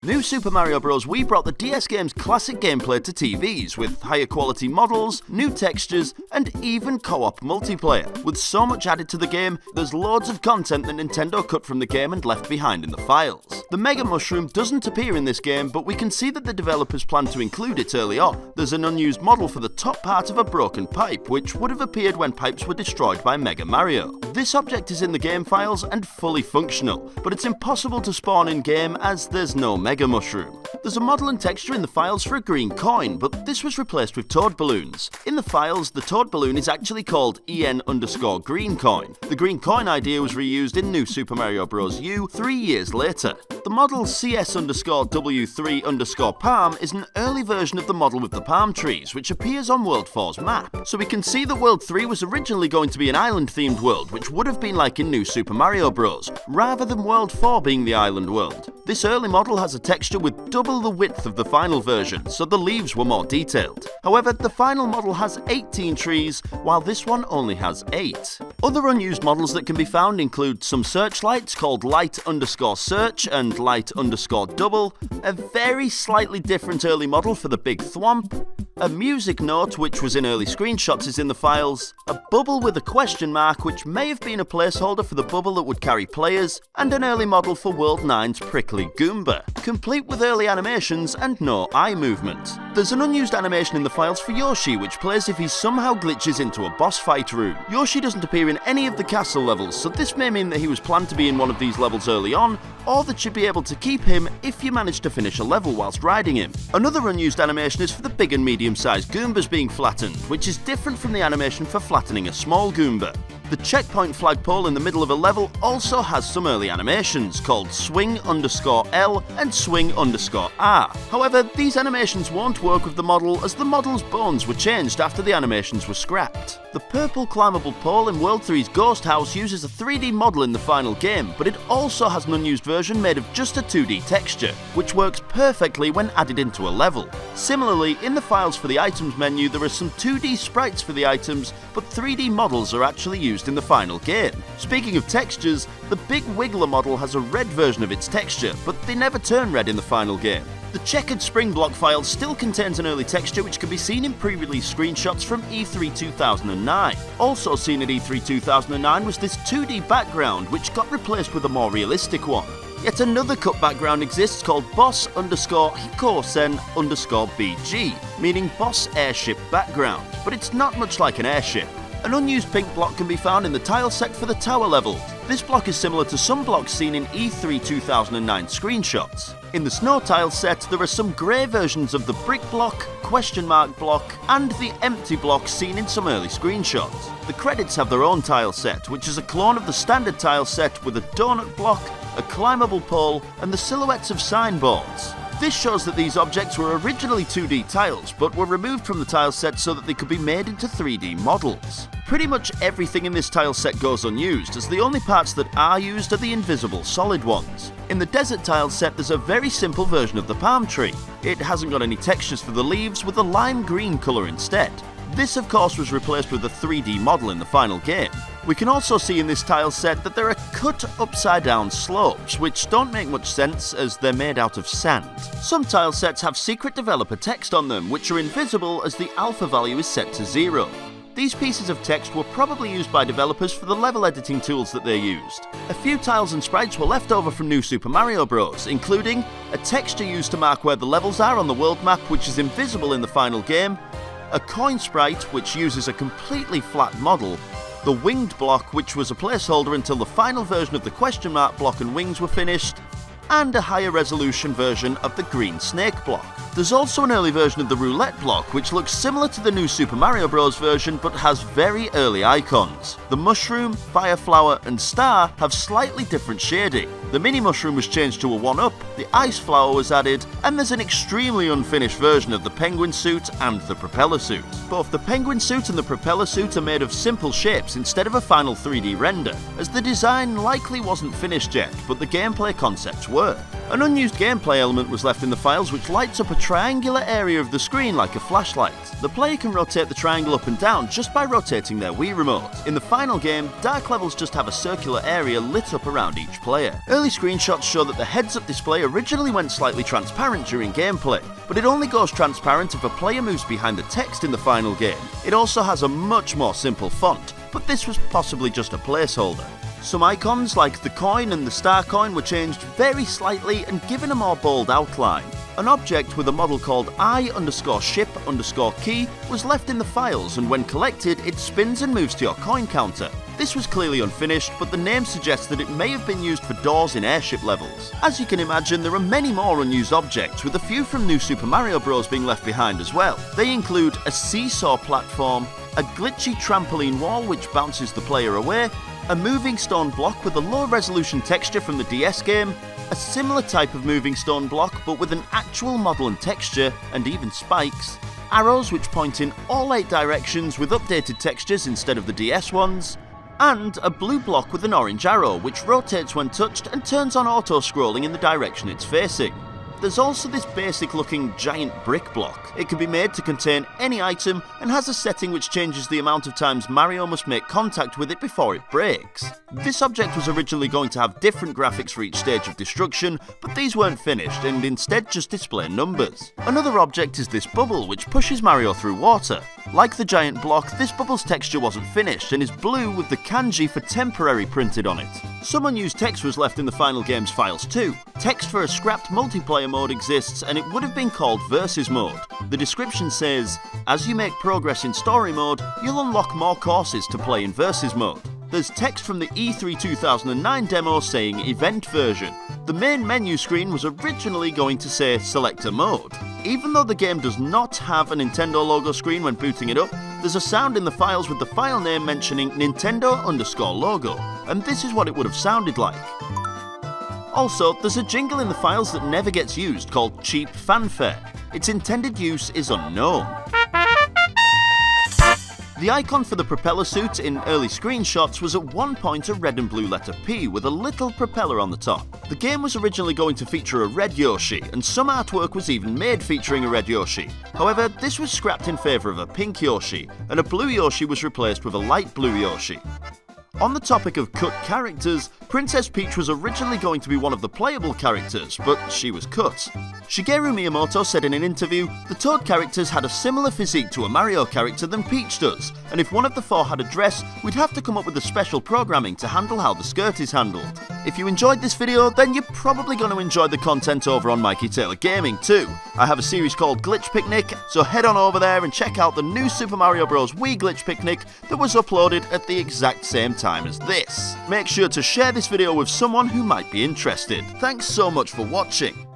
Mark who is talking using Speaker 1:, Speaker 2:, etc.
Speaker 1: New Super Mario Bros Wii brought the DS game's classic gameplay to TVs, with higher quality models, new textures, and even co-op multiplayer. With so much added to the game, there's loads of content that Nintendo cut from the game and left behind in the files. The Mega Mushroom doesn't appear in this game, but we can see that the developers plan to include it early on. There's an unused model for the top part of a broken pipe, which would have appeared when pipes were destroyed by Mega Mario. This object is in the game files and fully functional, but it's impossible to spawn in-game as there's no Mega Mushroom. There's a model and texture in the files for a green coin, but this was replaced with toad balloons. In the files, the toad balloon is actually called EN_green coin. The green coin idea was reused in New Super Mario Bros U 3 years later. The model CS_W3_palm is an early version of the model with the palm trees, which appears on World 4's map. So we can see that World 3 was originally going to be an island-themed world, which would have been like in New Super Mario Bros, rather than World 4 being the island world. This early model has a texture with double the width of the final version, so the leaves were more detailed. However, the final model has 18 trees, while this one only has 8. Other unused models that can be found include some searchlights called light_search and light_double, a very slightly different early model for the big thwomp, a music note which was in early screenshots is in the files, a bubble with a question mark which may have been a placeholder for the bubble that would carry players, and an early model for World 9's prickly Goomba, complete with early animations and no eye movement. There's an unused animation in the files for Yoshi which plays if he somehow glitches into a boss fight room. Yoshi doesn't appear in any of the castle levels, so this may mean that he was planned to be in one of these levels early on, or that you'd be able to keep him if you manage to finish a level whilst riding him. Another unused animation is for the big and medium-sized Goombas being flattened, which is different from the animation for flattening a small Goomba. The checkpoint flagpole in the middle of a level also has some early animations called swing_L and swing_R. However, these animations won't work with the model as the model's bones were changed after the animations were scrapped. The purple climbable pole in World 3's Ghost House uses a 3D model in the final game, but it also has an unused version made of just a 2D texture, which works perfectly when added into a level. Similarly, in the files for the items menu there are some 2D sprites for the items, but 3D models are actually used in the final game. Speaking of textures, the Big Wiggler model has a red version of its texture, but they never turn red in the final game. The checkered spring block file still contains an early texture which can be seen in pre-release screenshots from E3 2009. Also seen at E3 2009 was this 2D background which got replaced with a more realistic one. Yet another cut background exists called boss_hikosen_BG, meaning boss airship background, but it's not much like an airship. An unused pink block can be found in the tile set for the tower level. This block is similar to some blocks seen in E3 2009 screenshots. In the snow tile set, there are some grey versions of the brick block, question mark block, and the empty block seen in some early screenshots. The credits have their own tile set, which is a clone of the standard tile set with a donut block, a climbable pole, and the silhouettes of signboards. This shows that these objects were originally 2D tiles, but were removed from the tile set so that they could be made into 3D models. Pretty much everything in this tile set goes unused, as the only parts that are used are the invisible solid ones. In the desert tile set there's a very simple version of the palm tree. It hasn't got any textures for the leaves, with a lime green colour instead. This of course was replaced with a 3D model in the final game. We can also see in this tile set that there are cut upside down slopes, which don't make much sense as they're made out of sand. Some tile sets have secret developer text on them, which are invisible as the alpha value is set to 0. These pieces of text were probably used by developers for the level editing tools that they used. A few tiles and sprites were left over from New Super Mario Bros, including a texture used to mark where the levels are on the world map, which is invisible in the final game, a coin sprite which uses a completely flat model, the winged block which was a placeholder until the final version of the question mark block and wings were finished, and a higher resolution version of the green snake block. There's also an early version of the roulette block which looks similar to the New Super Mario Bros version but has very early icons. The mushroom, fire flower and star have slightly different shading. The mini mushroom was changed to a 1-up, the ice flower was added, and there's an extremely unfinished version of the penguin suit and the propeller suit. Both the penguin suit and the propeller suit are made of simple shapes instead of a final 3D render, as the design likely wasn't finished yet, but the gameplay concepts were. were. An unused gameplay element was left in the files which lights up a triangular area of the screen like a flashlight. The player can rotate the triangle up and down just by rotating their Wii remote. In the final game, dark levels just have a circular area lit up around each player. Early screenshots show that the heads-up display originally went slightly transparent during gameplay, but it only goes transparent if a player moves behind the text in the final game. It also has a much more simple font, but this was possibly just a placeholder. Some icons like the coin and the star coin were changed very slightly and given a more bold outline. An object with a model called I_ship_key was left in the files, and when collected it spins and moves to your coin counter. This was clearly unfinished, but the name suggests that it may have been used for doors in airship levels. As you can imagine, there are many more unused objects, with a few from New Super Mario Bros being left behind as well. They include a seesaw platform, a glitchy trampoline wall which bounces the player away, a moving stone block with a low-resolution texture from the DS game, a similar type of moving stone block but with an actual model and texture, and even spikes, arrows which point in all 8 directions with updated textures instead of the DS ones, and a blue block with an orange arrow which rotates when touched and turns on auto-scrolling in the direction it's facing. There's also this basic looking giant brick block. It can be made to contain any item and has a setting which changes the amount of times Mario must make contact with it before it breaks. This object was originally going to have different graphics for each stage of destruction, but these weren't finished and instead just display numbers. Another object is this bubble which pushes Mario through water. Like the giant block, this bubble's texture wasn't finished and is blue with the kanji for temporary printed on it. Some unused text was left in the final game's files too. Text for a scrapped multiplayer mode exists and it would have been called Versus mode. The description says, as you make progress in story mode, you'll unlock more courses to play in Versus mode. There's text from the E3 2009 demo saying Event version. The main menu screen was originally going to say Selector mode. Even though the game does not have a Nintendo logo screen when booting it up, there's a sound in the files with the file name mentioning Nintendo_logo, and this is what it would have sounded like. Also, there's a jingle in the files that never gets used called Cheap Fanfare. Its intended use is unknown. The icon for the propeller suit in early screenshots was at one point a red and blue letter P with a little propeller on the top. The game was originally going to feature a red Yoshi, and some artwork was even made featuring a red Yoshi. However, this was scrapped in favour of a pink Yoshi, and a blue Yoshi was replaced with a light blue Yoshi. On the topic of cut characters, Princess Peach was originally going to be one of the playable characters, but she was cut. Shigeru Miyamoto said in an interview, the Toad characters had a similar physique to a Mario character than Peach does, and if one of the 4 had a dress, we'd have to come up with a special programming to handle how the skirt is handled. If you enjoyed this video, then you're probably going to enjoy the content over on MikeyTaylorGaming too. I have a series called Glitch Picnic, so head on over there and check out the new Super Mario Bros Wii Glitch Picnic that was uploaded at the exact same time as this. Make sure to share this video with someone who might be interested. Thanks so much for watching.